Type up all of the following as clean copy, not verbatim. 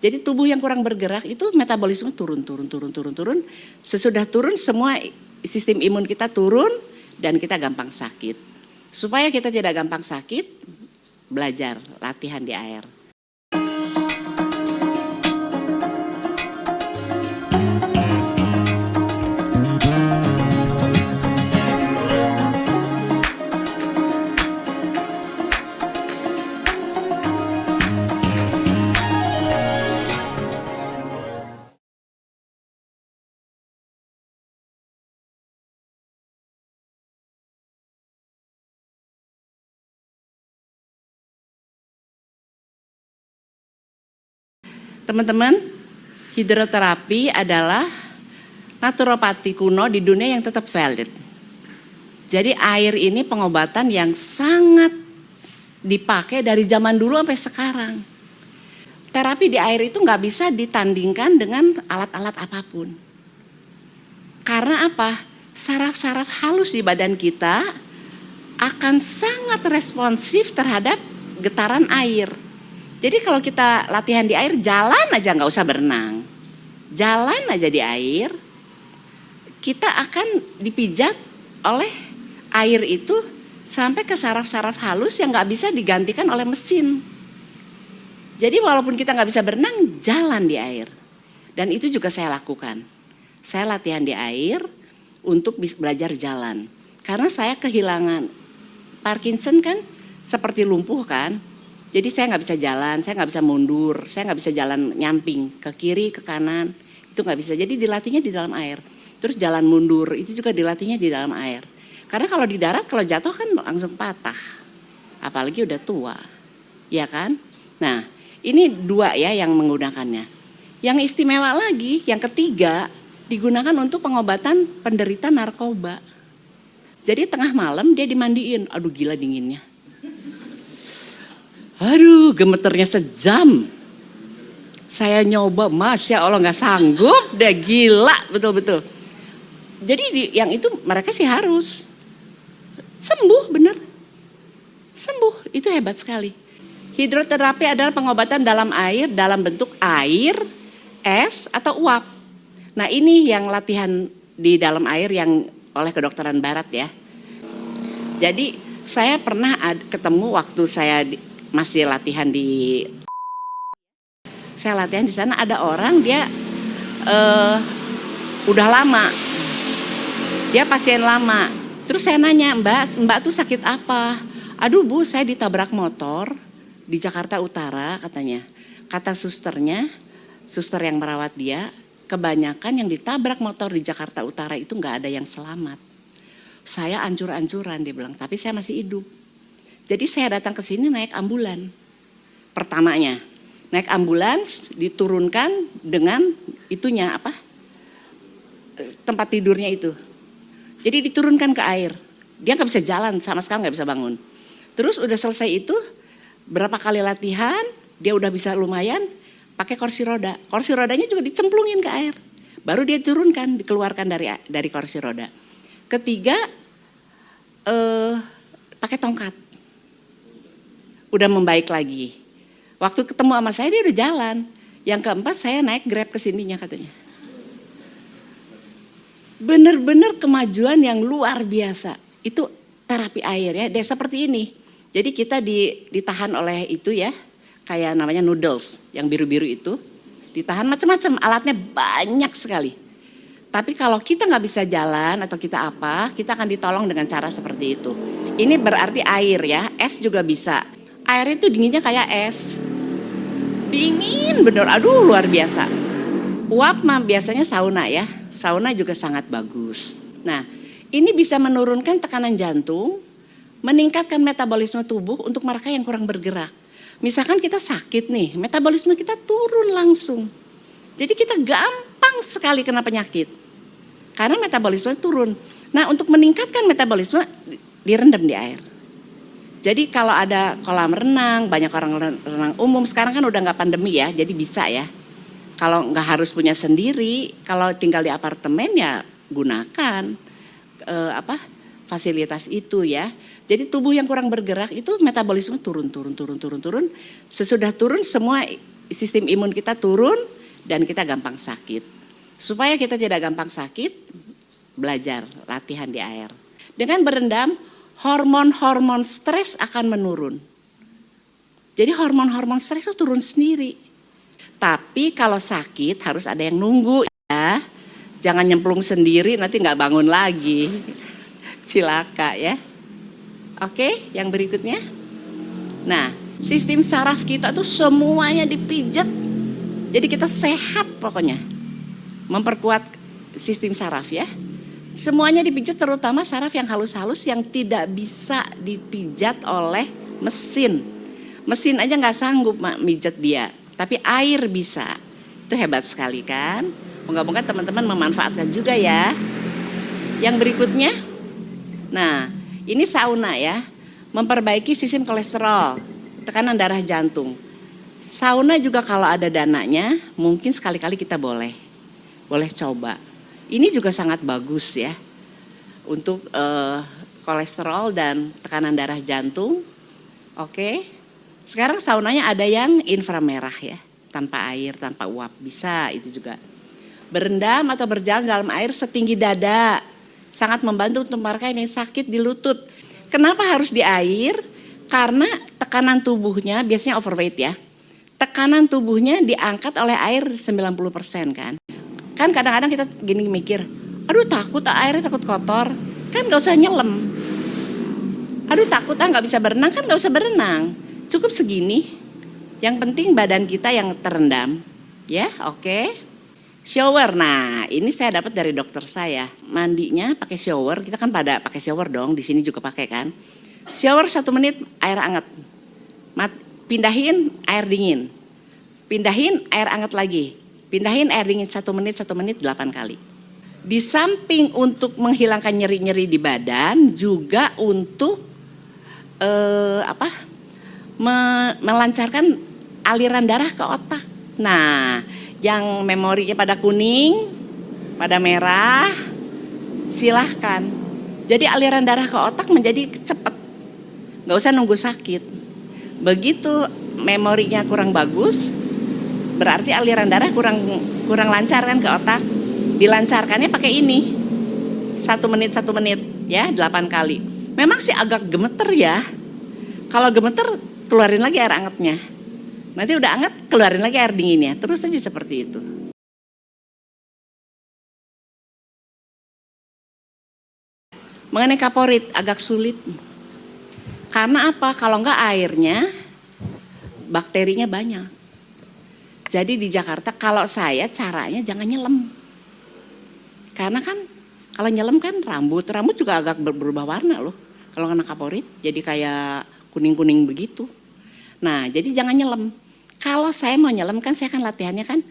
Jadi tubuh yang kurang bergerak itu metabolisme turun. Sesudah turun semua sistem imun kita turun dan kita gampang sakit. Supaya kita tidak gampang sakit, belajar latihan di air. Teman-teman, hidroterapi adalah naturopati kuno di dunia yang tetap valid. Jadi air ini pengobatan yang sangat dipakai dari zaman dulu sampai sekarang. Terapi di air itu nggak bisa ditandingkan dengan alat-alat apapun. Karena apa? Saraf-saraf halus di badan kita akan sangat responsif terhadap getaran air. Jadi kalau kita latihan di air, jalan aja nggak usah berenang. Jalan aja di air, kita akan dipijat oleh air itu sampai ke saraf-saraf halus yang nggak bisa digantikan oleh mesin. Jadi walaupun kita nggak bisa berenang, jalan di air. Dan itu juga saya lakukan. Saya latihan di air untuk belajar jalan. Karena saya kehilangan Parkinson kan seperti lumpuh kan. Jadi saya nggak bisa jalan, saya nggak bisa mundur, saya nggak bisa jalan nyamping ke kiri, ke kanan, itu nggak bisa. Jadi dilatihnya di dalam air. Terus jalan mundur itu juga dilatihnya di dalam air. Karena kalau di darat kalau jatuh kan langsung patah, apalagi udah tua, ya kan? Nah ini dua ya yang menggunakannya. Yang istimewa lagi, yang ketiga digunakan untuk pengobatan penderita narkoba. Jadi tengah malam dia dimandiin, aduh gila dinginnya. Aduh gemeternya sejam. Saya nyoba, Masya Allah gak sanggup, udah gila betul-betul. Jadi yang itu mereka sih harus sembuh bener. Sembuh, itu hebat sekali. Hidroterapi adalah pengobatan dalam air dalam bentuk air, es atau uap. Nah ini yang latihan di dalam air yang oleh kedokteran barat ya. Jadi saya pernah ketemu waktu saya masih latihan saya latihan di sana, ada orang dia udah lama, dia pasien lama. Terus saya nanya, Mbak tuh sakit apa? Aduh Bu, saya ditabrak motor di Jakarta Utara katanya. Kata susternya, suster yang merawat dia, kebanyakan yang ditabrak motor di Jakarta Utara itu nggak ada yang selamat. Saya ancur-ancuran dia bilang, tapi saya masih hidup. Jadi saya datang ke sini naik ambulan. Pertamanya, naik ambulans diturunkan dengan itunya apa? Tempat tidurnya itu. Jadi diturunkan ke air. Dia nggak bisa jalan, sama sekali nggak bisa bangun. Terus udah selesai itu, berapa kali latihan, dia udah bisa lumayan pakai kursi roda. Kursi rodanya juga dicemplungin ke air. Baru dia turunkan, dikeluarkan dari kursi roda. Ketiga, pakai tongkat. Udah membaik lagi. Waktu ketemu sama saya dia udah jalan. Yang keempat saya naik Grab ke sininya katanya. Bener-bener kemajuan yang luar biasa. Itu terapi air ya, dia seperti ini. Jadi kita ditahan oleh itu ya, kayak namanya noodles yang biru-biru itu. Ditahan macam-macam, alatnya banyak sekali. Tapi kalau kita nggak bisa jalan atau kita apa, kita akan ditolong dengan cara seperti itu. Ini berarti air ya, es juga bisa. Air itu dinginnya kayak es. Dingin bener, aduh luar biasa. Uap mah biasanya sauna ya, sauna juga sangat bagus. Nah ini bisa menurunkan tekanan jantung, meningkatkan metabolisme tubuh untuk mereka yang kurang bergerak. Misalkan kita sakit nih, metabolisme kita turun langsung. Jadi kita gampang sekali kena penyakit. Karena metabolisme turun. Nah untuk meningkatkan metabolisme direndam di air. Jadi kalau ada kolam renang, banyak orang renang umum, sekarang kan udah gak pandemi ya, jadi bisa ya. Kalau gak harus punya sendiri, kalau tinggal di apartemen ya gunakan fasilitas itu ya. Jadi tubuh yang kurang bergerak itu metabolisme turun. Sesudah turun semua sistem imun kita turun dan kita gampang sakit. Supaya kita tidak gampang sakit, belajar latihan di air. Dengan berendam, hormon-hormon stres akan menurun. Jadi hormon-hormon stres itu turun sendiri. Tapi kalau sakit harus ada yang nunggu ya. Jangan nyemplung sendiri nanti nggak bangun lagi. Cilaka ya. Oke, yang berikutnya. Nah, sistem saraf kita tuh semuanya dipijat. Jadi kita sehat pokoknya. Memperkuat sistem saraf ya. Semuanya dipijat, terutama saraf yang halus-halus yang tidak bisa dipijat oleh mesin. Mesin aja nggak sanggup mijat dia, tapi air bisa. Itu hebat sekali kan? Moga-moga teman-teman memanfaatkan juga ya. Yang berikutnya, nah ini sauna ya, memperbaiki sistem kolesterol, tekanan darah jantung. Sauna juga kalau ada dananya, mungkin sekali-kali kita boleh coba. Ini juga sangat bagus ya, untuk kolesterol dan tekanan darah jantung. Oke, sekarang saunanya ada yang inframerah ya, tanpa air, tanpa uap, bisa itu juga. Berendam atau berjalan dalam air setinggi dada, sangat membantu untuk mereka yang sakit di lutut. Kenapa harus di air? Karena tekanan tubuhnya biasanya overweight ya. Tekanan tubuhnya diangkat oleh air 90% kan. Kan kadang-kadang kita gini mikir, aduh takut airnya takut kotor, kan gak usah nyelam. Aduh takut gak bisa berenang, kan gak usah berenang. Cukup segini, yang penting badan kita yang terendam. Ya oke. Shower, nah ini saya dapat dari dokter saya. Mandinya pakai shower, kita kan pada pakai shower dong, di sini juga pakai kan. Shower 1 menit air hangat, pindahin air dingin, pindahin air hangat lagi, pindahin air dingin 1 menit 8 kali. Di samping untuk menghilangkan nyeri-nyeri di badan, juga untuk melancarkan aliran darah ke otak. Nah, yang memorinya pada kuning, pada merah, silahkan. Jadi aliran darah ke otak menjadi cepat, nggak usah nunggu sakit. Begitu memorinya kurang bagus, berarti aliran darah kurang lancar kan ke otak. Dilancarkannya pakai ini, 1 menit ya 8 kali. Memang sih agak gemeter ya. Kalau gemeter keluarin lagi air hangatnya. Nanti udah hangat, keluarin lagi air dinginnya. Terus aja seperti itu. Mengenai kaporit agak sulit. Karena apa? Kalau enggak airnya, bakterinya banyak. Jadi di Jakarta kalau saya caranya jangan nyelam. Karena kan kalau nyelam kan rambut juga agak berubah warna loh. Kalau kena kaporit jadi kayak kuning-kuning begitu. Nah jadi jangan nyelam. Kalau saya mau nyelam kan saya kan latihannya kan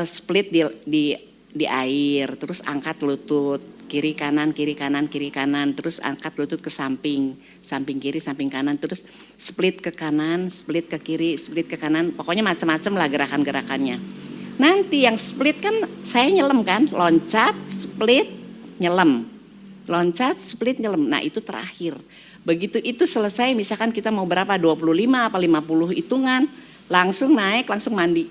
split di air, terus angkat lutut kiri kanan, terus angkat lutut ke samping kiri, samping kanan, terus split ke kanan, split ke kiri, split ke kanan, pokoknya macam-macam lah gerakan-gerakannya. Nanti yang split kan saya nyelam kan, loncat, split, nyelam, loncat, split, nyelam. Nah itu terakhir. Begitu itu selesai, misalkan kita mau berapa 25 apa 50 hitungan, langsung naik, langsung mandi.